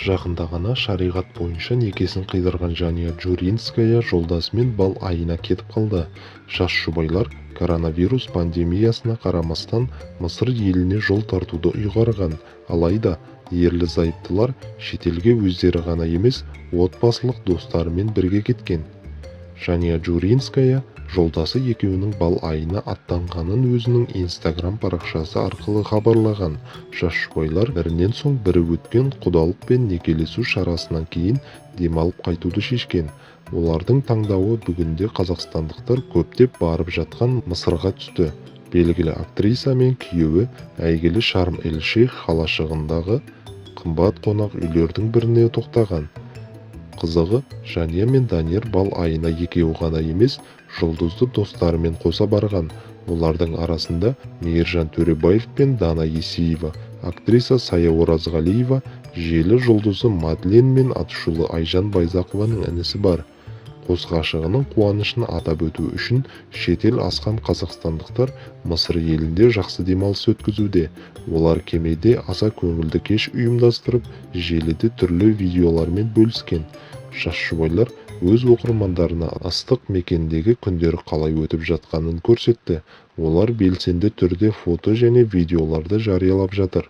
Жақында ғана шариғат бойынша некесін қидырған Жания Джуринская жолдасымен бал айына кетіп қалды. Жас жұбайлар коронавирус пандемиясына қарамастан Мысыр еліне жол тартуды ұйғарған. Алайда ерлі зайыптылар шетелге өздері ғана емес, отбасылық достарымен бірге кеткен. Жания Джуринская жолдасы екеуінің бал айына аттанғанын өзінің инстаграм парақшасы арқылы хабарлаған. Жас жұбайлар бірінен соң бірі өткен құдалық пен некелесу шарасынан кейін демалып қайтуды шешкен. Олардың таңдауы бүгінде қазақстандықтар көптеп барып жатқан Мысырға түсті. Белгілі актриса мен күйеуі әйгілі Шарм-эль-Шейх қалашығындағы қымбат қонақ үйлердің біріне тоқтаған. Қызығы, Жания мен Данияр бал айына екеуі ғана емес, жұлдызды достарымен қоса барған. Олардың арасында Мейіржан Төребаев пен Дана Есиева, актриса Сая Оразғалиева, желі жұлдызы Мадлен мен атышулы Айжан Байзақованың інісі бар. Қос ғашығының қуанышын атап өту үшін шетел асқан қазақстандықтар Мысыр елінде жақсы демалыс өткізуде. Олар кемеде аса көңілді кеш ұйымдастырып, желіде түрлі видеолармен бөліскен. Жас жұбайлар өз оқырмандарына ыстық мекендегі күндері қалай өтіп жатқанын көрсетті. Олар белсенді түрде фото және видеоларды жариялап жатыр.